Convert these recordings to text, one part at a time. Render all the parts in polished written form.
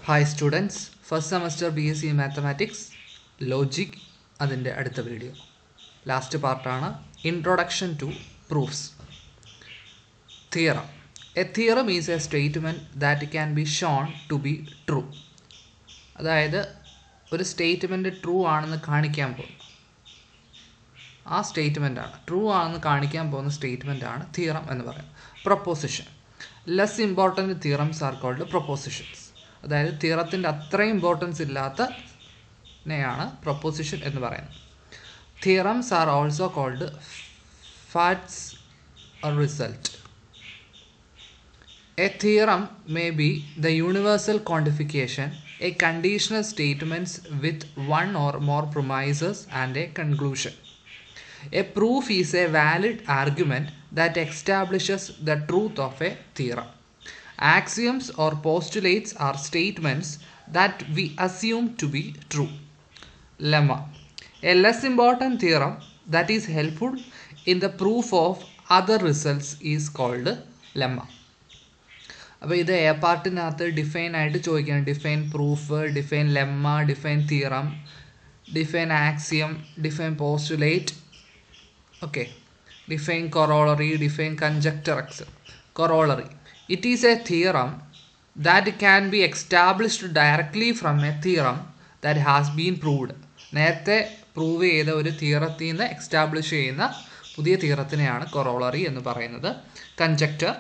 Hi students, first semester BSc Mathematics, Logic, അതിൻ്റെ അടുത്ത video last പാർട്ടാണ് introduction to proofs. Theorem. A theorem is a statement that can be shown to be true. അതായത് ഒരു statement true ആണെന്ന് കാണിക്കാൻ പോകുന്നു. ആ സ്റ്റേറ്റ്മെൻറ്റാണ് ട്രൂ ആണെന്ന് കാണിക്കാൻ പോകുന്ന സ്റ്റേറ്റ്മെൻറ്റാണ് തിയറം എന്ന് പറയുന്നത്. Proposition. Less important theorems are called propositions. അതായത് തിയറത്തിൻ്റെ അത്രയും ഇമ്പോർട്ടൻസ് ഇല്ലാത്തതിനെയാണ് പ്രൊപ്പോസിഷൻ എന്ന് പറയുന്നത്. Theorems are also called facts or result. A theorem may be the universal quantification, a conditional statements with one or more premises and a conclusion. A proof is a valid argument that establishes the truth of a theorem. Axioms or postulates are statements that we assume to be true. Lemma. A less important theorem that is helpful in the proof of other results is called lemma. അപ്പോൾ ഇത് A പാർട്ടിനകത്ത് define ആയിട്ട് ചോദിക്കുകയാണ്. Define proof, define lemma, define theorem, define axiom, define postulate, okay, define corollary, define conjecture x. Corollary. It is a theorem that can be established directly from a theorem that has been proved. നേരത്തെ prove ചെയ്ത ഒരു തിയറത്തിൽ നിന്ന് establish ചെയ്യുന്ന പുതിയ തിയറത്തിനെയാണ് corollary എന്ന് പറയുന്നത്. Conjecture.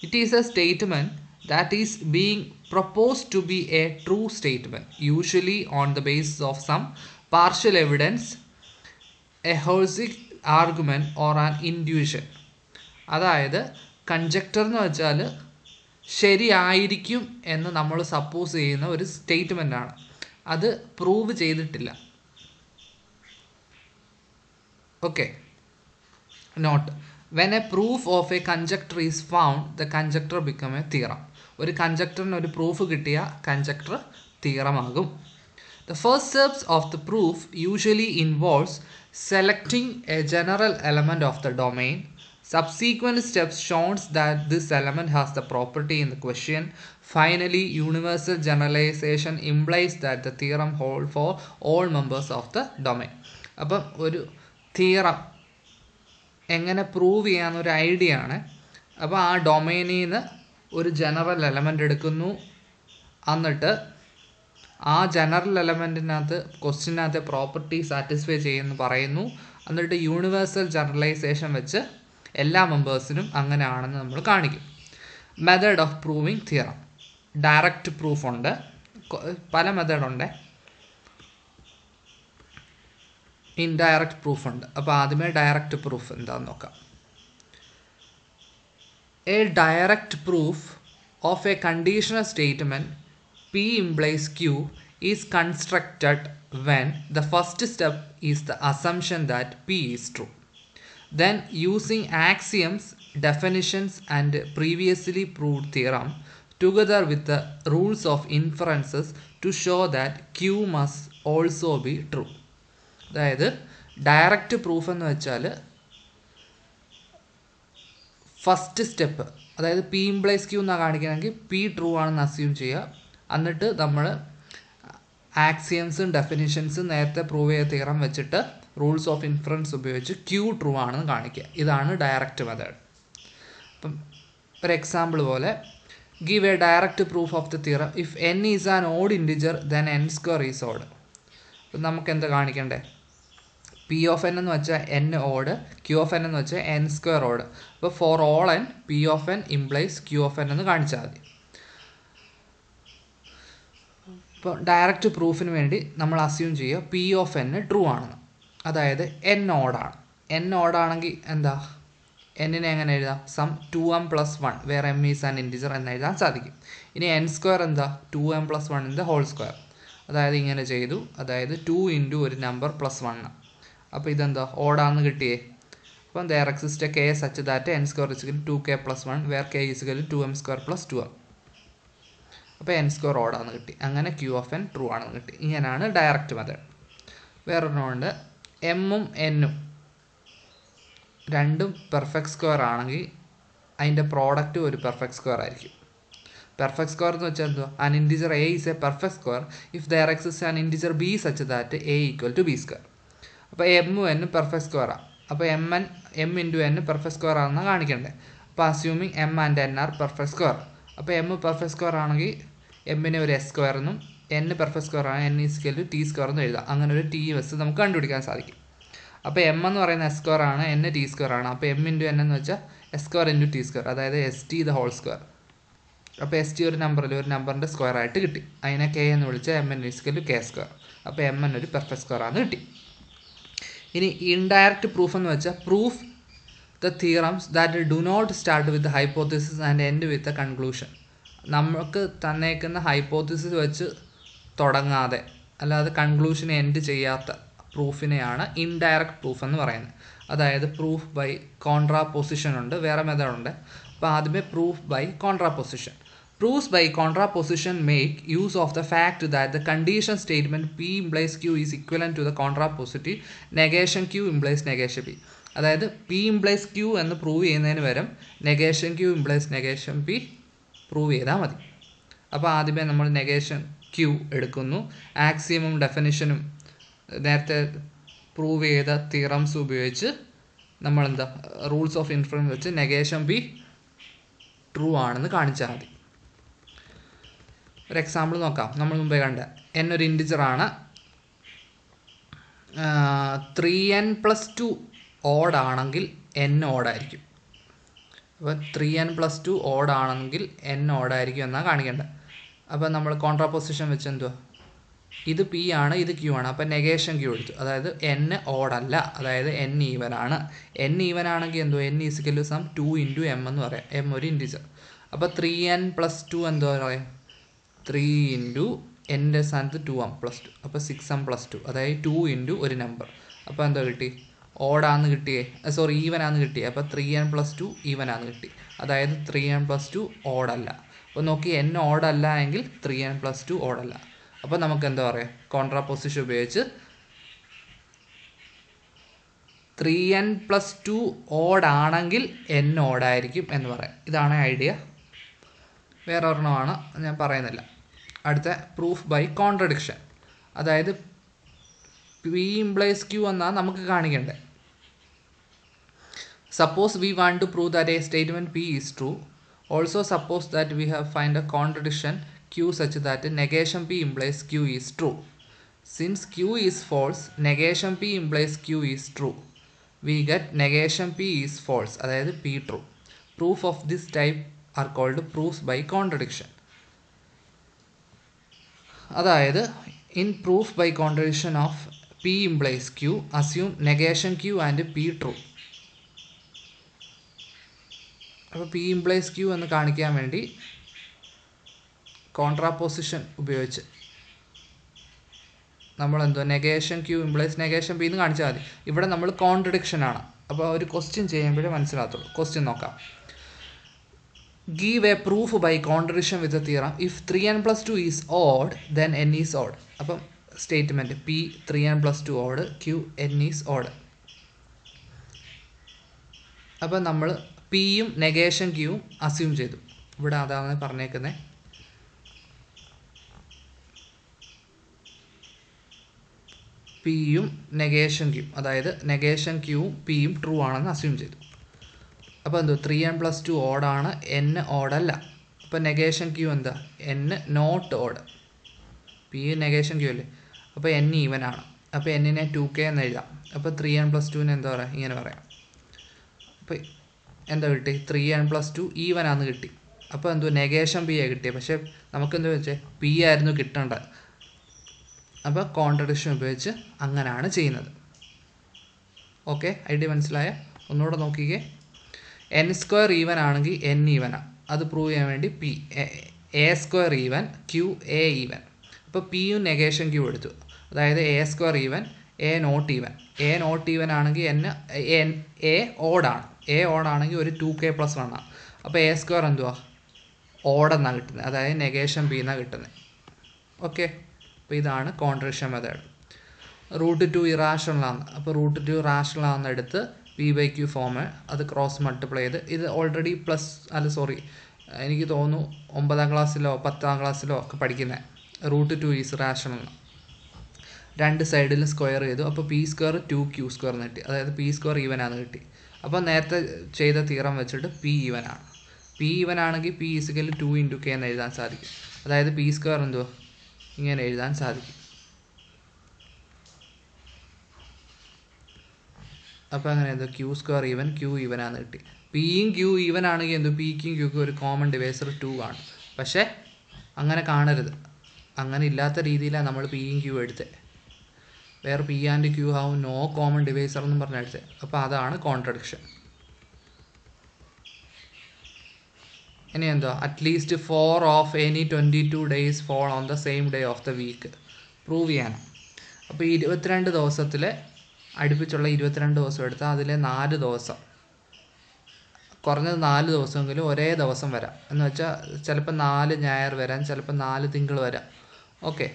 It is a statement that is being proposed to be a true statement, usually on the basis of some partial evidence, a heureuristic argument or an intuition. അതായത് കൺജക്ടർ എന്ന് വെച്ചാൽ ശരിയായിരിക്കും എന്ന് നമ്മൾ സപ്പോസ് ചെയ്യുന്ന ഒരു സ്റ്റേറ്റ്മെൻ്റാണ്. അത് പ്രൂവ് ചെയ്തിട്ടില്ല. Okay. Note. When a proof of a conjecture is found, the conjecture become a theorem. ഒരു കൺജക്ടറിന് ഒരു പ്രൂഫ് കിട്ടിയ കൺജക്ടർ തിയറമാകും. The first steps of the proof usually involves selecting a general element of the domain. Subsequent steps shows that this element has the property in the question. Finally, universal generalization implies that the theorem holds for all members of the domain. അപ്പം ഒരു theorem എങ്ങനെ prove ചെയ്യാമെന്നൊരു idea ആണ്. അപ്പോൾ ആ ഡൊമൈനിൽ നിന്ന് ഒരു general element എടുക്കുന്നു, എന്നിട്ട് ആ ജനറൽ എലമെൻറ്റിനകത്ത് ക്വസ്റ്റ്യനകത്ത് പ്രോപ്പർട്ടി സാറ്റിസ്ഫൈ ചെയ്യുമെന്ന് പറയുന്നു. എന്നിട്ട് യൂണിവേഴ്സൽ ജനറലൈസേഷൻ വെച്ച് എല്ലാ മെമ്പേഴ്സിനും അങ്ങനെയാണെന്ന് നമ്മൾ കാണിക്കും. Method of proving theorem. Direct proof ഉണ്ട്, പല മെത്തേഡുണ്ട്. ഇൻഡയറക്റ്റ് പ്രൂഫ് ഉണ്ട്. അപ്പോൾ ആദ്യമേ ഡയറക്റ്റ് പ്രൂഫ് എന്താണെന്ന് നോക്കാം. A direct proof of A conditional statement P implies Q is constructed when the first step is the assumption that P is true. Then using axioms, definitions and previously proved theorem together with the rules of inferences to show that Q must also be true. അതായത് direct proof എന്ന് വെച്ചാൽ first step, അതായത് P implies Q എന്നാണ് കാണിക്കണമെങ്കിൽ P true ആണെന്ന് assume ചെയ്യുക. എന്നിട്ട് നമ്മൾ ആക്സിയംസും ഡെഫിനിഷൻസും നേരത്തെ പ്രൂവ് ചെയ്ത തിയറം വെച്ചിട്ട് റൂൾസ് ഓഫ് ഇൻഫറൻസ് ഉപയോഗിച്ച് ക്യൂ ട്രൂ ആണെന്ന് കാണിക്കുക. ഇതാണ് ഡയറക്റ്റ് മെത്തേഡ്. അപ്പം ഒരു എക്സാമ്പിൾ പോലെ, give A direct proof of the theorem if n is an odd integer then n square is odd. അപ്പം നമുക്ക് എന്താ കാണിക്കണ്ടേ? P ഓഫ് n എന്ന് വെച്ചാൽ n odd, Q of n എന്ന് വെച്ചാൽ n സ്ക്വയർ ഓഡ്. അപ്പോൾ for all n P of n implies Q of n എന്ന് കാണിച്ചാൽ മതി. ഇപ്പോൾ ഡയറക്റ്റ് പ്രൂഫിന് വേണ്ടി നമ്മൾ അസ്യൂം ചെയ്യുക P ഓഫ് n ട്രൂ ആണെന്ന്. അതായത് n ഓഡാണ്. n ഓഡാണെങ്കിൽ എന്താ, എന്നിനെ എങ്ങനെ എഴുതാം? Sum 2m + 1 where m is an integer എന്ന് എഴുതാൻ സാധിക്കും. ഇനി n സ്ക്വയർ എന്താ? 2m + 1 whole square. അതായത് ഇങ്ങനെ ചെയ്തു, അതായത് 2 × ഒരു നമ്പർ +1. അപ്പോൾ ഇതെന്താ, ഓഡാണെന്ന് കിട്ടിയേ. അപ്പം there exist a k such that n square = 2k + 1 where k = 2m² + 2m. അപ്പോൾ n സ്ക്വയർ ഓടാന്ന് കിട്ടി. അങ്ങനെ Q ഓഫ് n ട്രൂ ആണെന്ന് കിട്ടി. ഇങ്ങനെയാണ് ഡയറക്റ്റ് മെത്തേഡ്. വേറൊരെണ്ണമുണ്ട്, എമ്മും എന്നും രണ്ടും പെർഫെക്റ്റ് സ്ക്വയർ ആണെങ്കിൽ അതിൻ്റെ പ്രോഡക്റ്റ് ഒരു പെർഫെക്റ്റ് സ്ക്വയർ ആയിരിക്കും. പെർഫെക്റ്റ് സ്ക്വയർ എന്ന് വെച്ചാൽ എന്തുവാ? An integer a is a perfect square if there exist an integer b such that a equal to b square. അപ്പോൾ എമ്മും എൻ പെർഫെക്റ്റ് സ്ക്വയറാണ്. അപ്പോൾ M into n perfect square ആണെന്നാണ് കാണിക്കേണ്ടത്. അപ്പോൾ assuming m and n are perfect square. അപ്പോൾ m perfect square ആണെങ്കിൽ എമ്മിനെ ഒരു എസ് സ്ക്വയർ എന്നും എൻ പെർഫെക്റ്റ് സ്ക്വയർ ആണ് n is equal to T square എന്ന് എഴുതാം. അങ്ങനെ ഒരു ടി എസ് നമുക്ക് കണ്ടുപിടിക്കാൻ സാധിക്കും. അപ്പോൾ എം എന്ന് പറയുന്ന എസ് സ്ക്വയർ ആണ്, എൻ ടി സ്ക്വയർ ആണ്. അപ്പോൾ എം ഇൻറ്റു എൻ എന്ന് വെച്ചാൽ S square into T square, അതായത് S T the whole square. അപ്പോൾ എസ് ടി ഒരു നമ്പറിൻ്റെ സ്ക്വയർ ആയിട്ട് കിട്ടി. അതിനെ കെ എന്ന് വിളിച്ചാൽ M N is equal to K square. അപ്പോൾ എം എൻ ഒരു പെർഫെക്റ്റ് സ്ക്വയർ ആണെന്ന് കിട്ടി. ഇനി ഇൻഡയറക്റ്റ് പ്രൂഫ് എന്ന് വെച്ചാൽ proof the theorems that do not start with hypothesis and end with a conclusion. നമുക്ക് തന്നേക്കുന്ന ഹൈപ്പോത്തിസിസ് വെച്ച് തുടങ്ങാതെ അല്ലാതെ കൺക്ലൂഷൻ എൻഡ് ചെയ്യാത്ത പ്രൂഫിനെയാണ് ഇൻഡയറക്റ്റ് പ്രൂഫ് എന്ന് പറയുന്നത്. അതായത് പ്രൂഫ് ബൈ കോൺട്രാപൊസിഷൻ ഉണ്ട്, വേറെ മെത്തേഡുണ്ട്. അപ്പോൾ ആദ്യമേ proof by contraposition. Proofs by contraposition make use of the fact that the condition statement P implies Q is equivalent to the contrapositive negation Q implies negation P. അതായത് P implies Q എന്ന് prove ചെയ്യുന്നതിന് പകരം negation Q implies negation P prove ചെയ്താൽ മതി. അപ്പോൾ ആദ്യമേ നമ്മൾ negation Q എടുക്കുന്നു. ആക്സിയമും ഡെഫിനിഷനും നേരത്തെ പ്രൂവ് ചെയ്ത തിയറംസ് ഉപയോഗിച്ച് നമ്മളെന്താ റൂൾസ് ഓഫ് ഇൻഫറൻസ് വെച്ച് negation P ട്രൂ ആണെന്ന് കാണിച്ചാൽ മതി. ഒരു എക്സാമ്പിൾ നോക്കാം. നമ്മൾ മുമ്പേ കണ്ട എൻ ഒരു ഇൻറ്റിജറാണ്, 3n+2 ഓഡ് ആണെങ്കിൽ എൻ ഓഡായിരിക്കും. അപ്പോൾ 3n+2 ഓഡ് ആണെങ്കിൽ എൻ ഓഡായിരിക്കും എന്നാണ് കാണിക്കേണ്ടത്. അപ്പോൾ നമ്മൾ കോൺട്രാപൊസിഷൻ വെച്ച് എന്തുവാ, ഇത് പി ആണ്, ഇത് ക്യൂ ആണ്. അപ്പോൾ നെഗേഷൻ ക്യൂ എടുത്തു. അതായത് എൻ ഓഡല്ല, അതായത് എൻ ഈവൻ ആണ്. എൻ ഈവൻ ആണെങ്കിൽ എന്തോ n is equal to sum 2 into m എന്ന് പറയാം. എം ഒരു ഇൻറ്റിജർ. അപ്പോൾ 3n+2 എന്തോ പറയാം, 3 ഇൻറ്റു എൻ്റെ സ്ഥാനത്ത് 2m+2. അപ്പോൾ 6m+2, അതായത് 2 ഇൻറ്റു ഒരു നമ്പർ. അപ്പോൾ എന്താ കിട്ടി, ഓഡാന്ന് കിട്ടിയേ, സോറി ഈവനാന്ന് കിട്ടിയേ. അപ്പോൾ 3n+2 ഈവനാന്ന് കിട്ടി. അതായത് 3n+2 ഓഡല്ല. അപ്പോൾ നോക്കി എൻ ഓഡല്ല എങ്കിൽ 3n+2 ഓഡല്ല. അപ്പോൾ നമുക്ക് എന്താ പറയുക, കോൺട്രാപൊസിഷൻ ഉപയോഗിച്ച് 3n+2 ഓഡാണെങ്കിൽ എൻ ഓഡായിരിക്കും എന്ന് പറയാം. ഇതാണ് ഐഡിയ. വേറെ ഒരെണ്ണമാണ്, ഞാൻ പറയുന്നില്ല. അടുത്ത പ്രൂഫ് ബൈ കോൺട്രഡിക്ഷൻ. അതായത് പി ഇംപ്ലൈസ് ക്യൂ എന്നാണ് നമുക്ക് കാണിക്കേണ്ടത്. Suppose we want to prove that a statement P is true. Also suppose that we have find a contradiction Q such that negation P implies Q is true. Since Q is false, negation P implies Q is true. We get negation P is false, അതായത് P true. Proof of this type are called proofs by contradiction. അതായത് in proof by contradiction of P implies Q, assume negation Q and P true. അപ്പോൾ P implies Q എന്ന് കാണിക്കാൻ വേണ്ടി കോൺട്രാപൊസിഷൻ ഉപയോഗിച്ച് നമ്മൾ എന്തോ negation Q implies negation P എന്ന് കാണിച്ചാൽ മതി. ഇവിടെ നമ്മൾ കോൺട്രഡിക്ഷൻ ആണ്. അപ്പോൾ ഒരു ക്വസ്റ്റ്യൻ ചെയ്യുമ്പോഴേ മനസ്സിലാകത്തുള്ളൂ. ക്വസ്റ്റ്യൻ നോക്കാം. Give a proof by contradiction with the theorem. If 3n+2 is odd, then n is odd. അപ്പം statement P 3n+2 odd, Q n is odd. അപ്പം നമ്മൾ പിയും നെഗേഷൻ ക്യൂവും അസ്യൂം ചെയ്തു. ഇവിടെ അതാണ് പറഞ്ഞേക്കുന്നത്. പിയും നെഗേഷൻ ക്യൂ, അതായത് നെഗേഷൻ ക്യൂവും പിയും ട്രൂ ആണെന്ന് അസ്യൂം ചെയ്തു. അപ്പോൾ എന്തോ 3n+2 ഓഡാണ്, എൻ ഓഡല്ല. അപ്പോൾ നെഗേഷൻ ക്യൂ എന്താ, n not odd. P negation q അല്ലേ, അപ്പോൾ എൻ ഈവൻ ആണ്. അപ്പോൾ എന്നിനെ 2k എന്ന് എഴുതാം. അപ്പോൾ 3n+2 എന്താ പറയുക, ഇങ്ങനെ പറയാം. അപ്പോൾ എന്താ കിട്ടി, 3n+2 ഈവനാന്ന് കിട്ടി. അപ്പോൾ എന്തോ നെഗേഷൻ പി ആയി കിട്ടിയത്. പക്ഷേ നമുക്കെന്താ വെച്ചാൽ പി ആയിരുന്നു കിട്ടേണ്ടത്. അപ്പോൾ കോൺട്രഡിക്ഷൻ ഉപയോഗിച്ച് അങ്ങനെയാണ് ചെയ്യുന്നത്. ഓക്കെ, ഐഡിയ മനസ്സിലായ? ഒന്നുകൂടെ നോക്കിക്കേ. എൻ സ്ക്വയർ ഈവൻ ആണെങ്കിൽ എൻ ഈവനാണ്. അത് പ്രൂവ് ചെയ്യാൻ വേണ്ടി p a square even, q a even. അപ്പോൾ പിയും നെഗേഷൻ ക്യൂ എടുത്തു. അതായത് a square even, a not even. A not even ആണെങ്കിൽ എ ഓഡാണ്. എ ഓഡാണെങ്കിൽ ഒരു 2k+1 ആണ്. അപ്പോൾ എ സ്ക്വയർ എന്തുവാ, ഓഡെന്നാണ് കിട്ടുന്നത്. അതായത് നെഗേഷൻ പി എന്നാണ് കിട്ടുന്നത്. ഓക്കെ, അപ്പോൾ ഇതാണ് കോൺട്രഡിക്ഷൻ മെത്തേഡ്. √2 ഇറാഷണൽ ആണ്. അപ്പോൾ √2 റാഷണൽ ആണെന്നെടുത്ത് P/Q ഫോം അത് ക്രോസ് മൾട്ടിപ്ലൈ ചെയ്ത്, ഇത് ഓൾറെഡി പ്ലസ് അല്ല സോറി എനിക്ക് തോന്നുന്നു 9ാം ക്ലാസ്സിലോ 10ാം ക്ലാസ്സിലോ ഒക്കെ പഠിക്കുന്നത്. √2 ഈസ് റാഷണൽ. രണ്ട് സൈഡിലും സ്ക്വയർ ചെയ്തു. അപ്പോൾ p² 2q² എന്ന് കിട്ടി. അതായത് p² ഈവനാന്ന് കിട്ടി. അപ്പോൾ നേരത്തെ ചെയ്ത തിയറം വെച്ചിട്ട് p ഈവനാണ്. p ഈവൻ ആണെങ്കിൽ p = 2 × k എന്ന് എഴുതാൻ സാധിക്കും. അതായത് p² എന്തോ ഇങ്ങനെ എഴുതാൻ സാധിക്കും. അപ്പോൾ അങ്ങനെ എന്തോ q² ഈവൻ q ഈവനാന്ന് കിട്ടി. പിയും ക്യൂ ഈവൻ ആണെങ്കിൽ എന്തോ പിക്കും ക്യൂക്കും ഒരു കോമൺ ഡിവൈസർ 2 കാണും. പക്ഷേ അങ്ങനെ കാണരുത്. അങ്ങനെ ഇല്ലാത്ത രീതിയിലാണ് നമ്മൾ പിയും ക്യൂ എടുത്തത്. വേറെ p and q have no common divisor എന്നും പറഞ്ഞെടുത്തത്. അപ്പോൾ അതാണ് കോൺട്രഡിക്ഷൻ. ഇനി എന്തോ at least 4 of any 22 days fall on the same day of the week prove ചെയ്യാനാണ്. അപ്പോൾ ഈ 22 ദിവസത്തിൽ അടുപ്പിച്ചുള്ള 22 ദിവസം എടുത്താൽ അതിലെ 4 ദിവസം, കുറഞ്ഞത് 4 ദിവസമെങ്കിലും ഒരേ ദിവസം വരാം. എന്ന് വെച്ചാൽ ചിലപ്പോൾ 4 ഞായർ വരാം, ചിലപ്പോൾ 4 തിങ്കൾ വരാം. ഓക്കെ,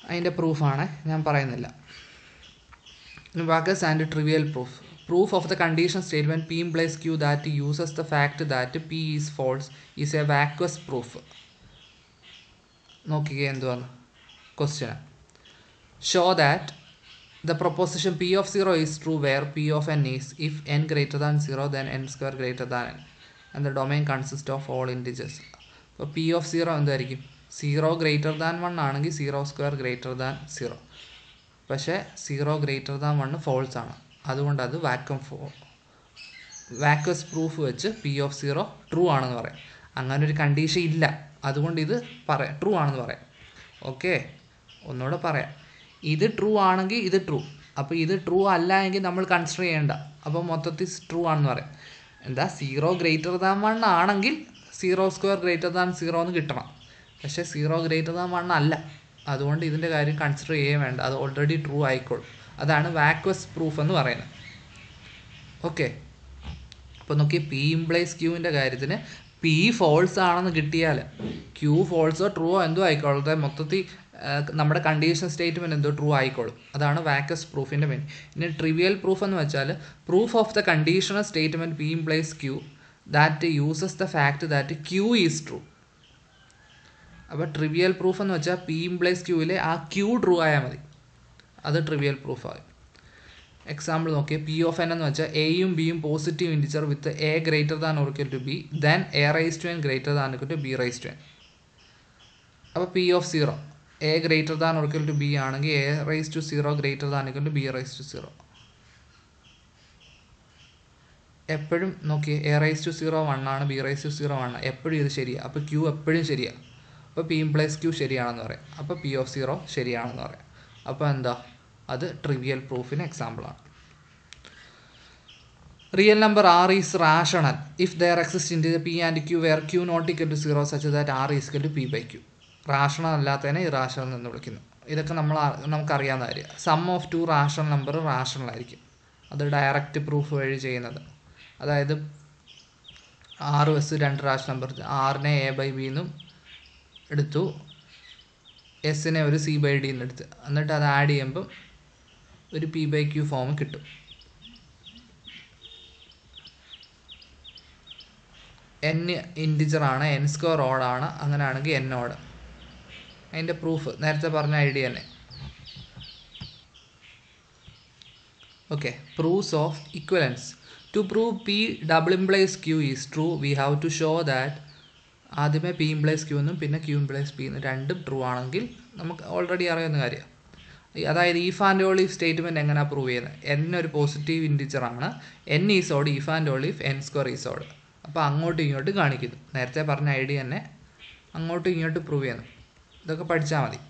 അതിൻ്റെ പ്രൂഫാണ്, ഞാൻ പറയുന്നില്ല. Vazquez and trivial proof. Proof of the condition statement P implies Q that uses the fact that P is false is a vacuous proof. നോക്കിക്കേ എന്തുവാണ് question. Show that the proposition P of 0 is true where P of n is if n greater than 0 then n² greater than n and the domain consists of all integers. അപ്പോൾ P of 0 എന്തായിരിക്കും? 0 greater than 1 ആണെങ്കിൽ 0² greater than 0. പക്ഷേ 0 greater than 1 false ആണ്. അതുകൊണ്ട് അത് വാക്വസ് proof വെച്ച് P of 0 true ആണെന്ന് പറയാം. അങ്ങനെ ഒരു കണ്ടീഷൻ ഇല്ല, അതുകൊണ്ട് ഇത് പറയാം ട്രൂ ആണെന്ന് പറയാം. ഓക്കെ, ഒന്നുകൂടെ പറയാം. ഇത് ട്രൂ ആണെങ്കിൽ ഇത് ട്രൂ. അപ്പോൾ ഇത് ട്രൂ അല്ല എങ്കിൽ നമ്മൾ കൺസിഡർ ചെയ്യേണ്ട. അപ്പോൾ മൊത്തത്തിൽ ട്രൂ ആണെന്ന് പറയാം. എന്താ 0 greater than 1 ആണെങ്കിൽ 0² greater than 0 എന്ന് കിട്ടണം. പക്ഷേ 0 greater than 1 അല്ല, അതുകൊണ്ട് ഇതിൻ്റെ കാര്യം കൺസിഡർ ചെയ്യാൻ വേണ്ട. അത് ഓൾറെഡി ട്രൂ ആയിക്കോളും. അതാണ് വാക്വസ് പ്രൂഫ് എന്ന് പറയുന്നത്. ഓക്കെ, അപ്പോൾ നോക്കി P implies Qൻ്റെ കാര്യത്തിന് P ഫോൾസ് ആണെന്ന് കിട്ടിയാൽ Q ഫോൾസോ ട്രൂവോ എന്തോ ആയിക്കോളട്ടെ, മൊത്തത്തിൽ നമ്മുടെ കണ്ടീഷൻ സ്റ്റേറ്റ്മെൻറ്റ് എന്തോ ട്രൂ ആയിക്കോളും. അതാണ് വാക്വസ് പ്രൂഫിൻ്റെ മെയിൻ. ഇനി ട്രിവിയൽ പ്രൂഫ് എന്ന് വെച്ചാൽ proof of the conditional statement P implies Q that uses the fact that Q is true. അപ്പോൾ ട്രിവിയൽ പ്രൂഫ് എന്ന് വെച്ചാൽ P implies Qയിലെ ആ Q ട്രൂ ആയാൽ മതി, അത് ട്രിവിയൽ പ്രൂഫായി. എക്സാമ്പിൾ നോക്കിയാൽ P of n എന്ന് വെച്ചാൽ എയും ബിയും positive integer with a greater than or equal to b then a raised to n greater than or equal to b raised to n. അപ്പോൾ P of 0 a greater than or equal to b ആണെങ്കിൽ a raised to 0 greater than or equal to b raised to 0. എപ്പോഴും നോക്കി a raised to 0 1 ആണ്, b raised to 0 1, എപ്പോഴും ഇത് ശരിയാണ്. അപ്പോൾ Q എപ്പോഴും ശരിയാണ്. അപ്പോൾ P implies Q ശരിയാണെന്ന് പറയാം. അപ്പോൾ P of 0 ശരിയാണെന്ന് പറയാം. അപ്പോൾ എന്താ, അത് ട്രിവിയൽ പ്രൂഫിന് എക്സാമ്പിളാണ്. Real number R is rational if there exist integer P and Q where Q not equal to 0 such that R is equal to P/Q. Rational അല്ലാത്തതിനെ ഇറാഷണൽ എന്ന് വിളിക്കുന്നു. ഇതൊക്കെ നമുക്കറിയാവുന്ന കാര്യം. Sum of 2 rational number rational ആയിരിക്കും. അത് direct proof വഴി ചെയ്യുന്നത്. അതായത് R + 2 റാഷണൽ നമ്പർ, Rനെ a/b എന്നും എടുത്തു, എസിനെ ഒരു c/d എന്ന് എടുത്ത്, എന്നിട്ട് അത് ആഡ് ചെയ്യുമ്പം ഒരു P/Q ഫോം കിട്ടും. n ഇൻറ്റിജറാണ്, n² ഓഡാണ്, അങ്ങനെയാണെങ്കിൽ n ഓഡ്. അതിൻ്റെ പ്രൂഫ് നേരത്തെ പറഞ്ഞ ഐഡിയ തന്നെ. Okay, proofs of equivalence. To prove P double implies Q is true we have to show that ആദ്യമേ P implies Q എന്നും പിന്നെ Q implies P എന്നും രണ്ടും ട്രൂ ആണെങ്കിൽ നമുക്ക് ഓൾറെഡി അറിയാവുന്ന കാര്യമാണ്. അതായത് if and only if statement എങ്ങനെയാണ് പ്രൂവ് ചെയ്യുന്നത്? n ഒരു പോസിറ്റീവ് ഇൻറ്റിജറാണ്, n is odd if and only if n² is odd. അപ്പോൾ അങ്ങോട്ടും ഇങ്ങോട്ടും കാണിക്കുന്നു. നേരത്തെ പറഞ്ഞ ഐഡിയ തന്നെ അങ്ങോട്ടും ഇങ്ങോട്ടും പ്രൂവ് ചെയ്യുന്നു. ഇതൊക്കെ പഠിച്ചാൽ മതി.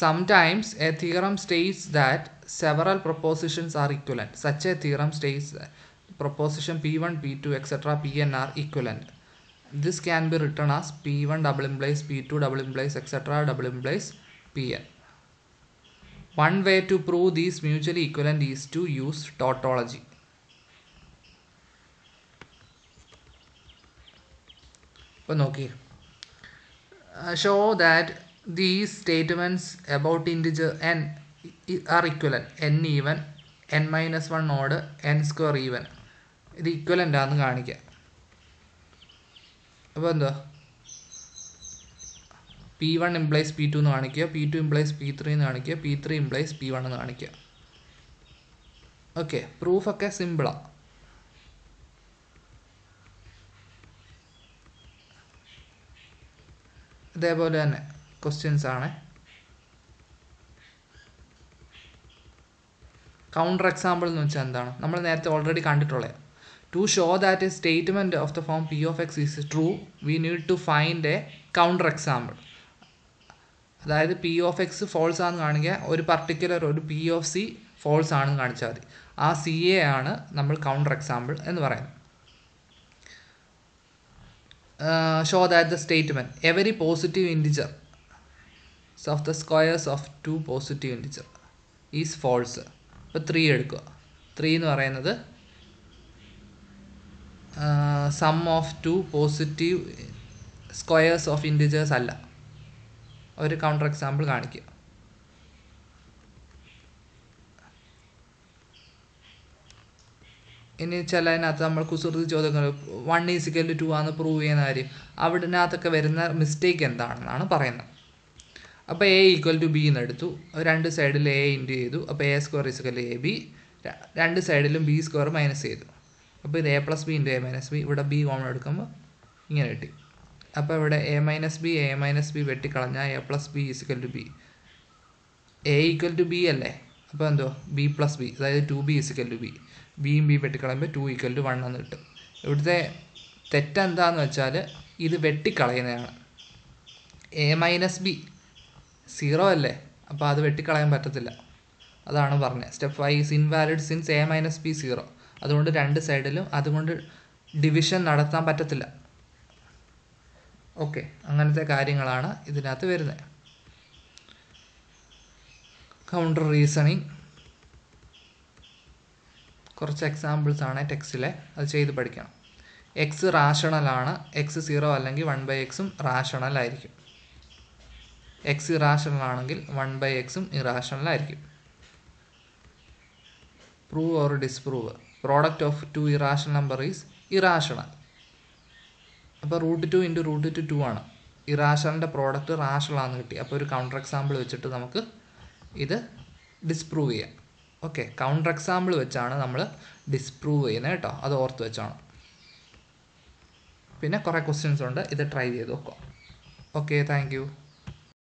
Sometimes a theorem states that several propositions are equivalent. Such a theorem states that proposition P1, P2, etc. Pn are equivalent. This can be written as P1 double implies P2 double implies etc. double implies Pn. One way to prove these mutually equivalent is to use tautology. അപ്പോൾ നോക്കി, show that these statements about integer n are equivalent, n even, n-1 odd n² even ഇത് equivalent ആണെന്ന് കാണിക്കുക. അപ്പോൾ എന്താ P1 implies P2 എന്ന് കാണിക്കുക, P2 implies P3 എന്ന് കാണിക്കുക, P3 implies P1 എന്ന് കാണിക്കുക. ഓക്കെ, പ്രൂഫൊക്കെ സിമ്പിളാണ്. ഇതേപോലെ തന്നെ ക്വസ്റ്റ്യൻസ് ആണ്. കൗണ്ടർ എക്സാമ്പിൾ എന്ന് വെച്ചാൽ എന്താണ്? നമ്മൾ നേരത്തെ ഓൾറെഡി കണ്ടിട്ടുള്ളത്. To show that a statement of the form p of x is true we need to find a counter example. അതായത് പി ഓഫ് എക്സ് ഫോൾസ് ആണെന്ന് കാണിക്കുക, ഒരു പർട്ടിക്കുലർ ഒരു പി ഓഫ് സി ഫോൾസ് ആണെന്ന് കാണിച്ചാൽ മതി. ആ സി എ ആണ് നമ്മൾ കൗണ്ടർ എക്സാമ്പിൾ എന്ന് പറയുന്നത്. Show that the statement every positive integer of the squares of 2 positive integer is false. ഇപ്പോൾ 3 എടുക്കുക. 3 എന്ന് പറയുന്നത് sum of 2 positive squares of integers അല്ല. ഒരു കൗണ്ടർ എക്സാമ്പിൾ കാണിക്കുക. ഇനി ചിലതിനകത്ത് നമ്മൾ കുസൃതി ചോദ്യങ്ങൾ 1 = 2 ആണെന്ന് പ്രൂവ് ചെയ്യുന്ന കാര്യം അവിടനകത്തൊക്കെ വരുന്ന മിസ്റ്റേക്ക് എന്താണെന്നാണ് പറയുന്നത്. അപ്പോൾ A = B എന്ന് എടുത്തു, രണ്ട് സൈഡിൽ A ഇൻറ്റു ചെയ്തു. അപ്പോൾ A² = AB, രണ്ട് സൈഡിലും B² മൈനസ് ചെയ്തു. അപ്പോൾ ഇത് A + B × A - B, ഇവിടെ B കോമൺ എടുക്കുമ്പോൾ ഇങ്ങനെ കിട്ടി. അപ്പോൾ ഇവിടെ A - B വെട്ടിക്കളഞ്ഞാൽ A + B = B. A = B അല്ലേ, അപ്പോൾ എന്തോ B + B, അതായത് 2B = B. ബിയും ബി വെട്ടിക്കളയുമ്പോൾ 2 = 1 എന്ന് കിട്ടും. ഇവിടുത്തെ തെറ്റെന്താണെന്ന് വെച്ചാൽ ഇത് വെട്ടിക്കളയുന്നതാണ്. A - B 0 അല്ലേ, അപ്പോൾ അത് വെട്ടിക്കളയാൻ പറ്റത്തില്ല. അതാണ് പറഞ്ഞത്. Step 5 is invalid since A - B 0. അതുകൊണ്ട് രണ്ട് സൈഡിലും അതുകൊണ്ട് ഡിവിഷൻ നടത്താൻ പറ്റത്തില്ല. ഓക്കെ, അങ്ങനത്തെ കാര്യങ്ങളാണ് ഇതിനകത്ത് വരുന്നത്. കൗണ്ടർ റീസണിങ് കുറച്ച് എക്സാമ്പിൾസ് ആണ് ടെക്സ്റ്റിലെ, അത് ചെയ്ത് പഠിക്കണം. എക്സ് റാഷണലാണ്, എക്സ് 0 അല്ലെങ്കിൽ 1/x റാഷണൽ ആയിരിക്കും. എക്സ് ഇറാഷണൽ ആണെങ്കിൽ 1/x ഇറാഷണൽ ആയിരിക്കും. Prove or disprove product of 2 irrational number is irrational. അപ്പോൾ √2 × √2 2 ആണ്. ഇറാഷണലിൻ്റെ പ്രോഡക്റ്റ് റാഷണൽ ആണെന്ന് കിട്ടി. അപ്പോൾ ഒരു കൗണ്ടർ എക്സാമ്പിൾ വെച്ചിട്ട് നമുക്ക് ഇത് ഡിസ്പ്രൂവ് ചെയ്യാം. ഓക്കെ, കൗണ്ടർ എക്സാമ്പിൾ വെച്ചാണ് നമ്മൾ ഡിസ്പ്രൂവ് ചെയ്യുന്നത് കേട്ടോ, അത് ഓർത്ത് വെച്ചാണ്. പിന്നെ കുറേ ക്വസ്റ്റ്യൻസ് ഉണ്ട്, ഇത് ട്രൈ ചെയ്ത് നോക്കാം. Okay, thank you.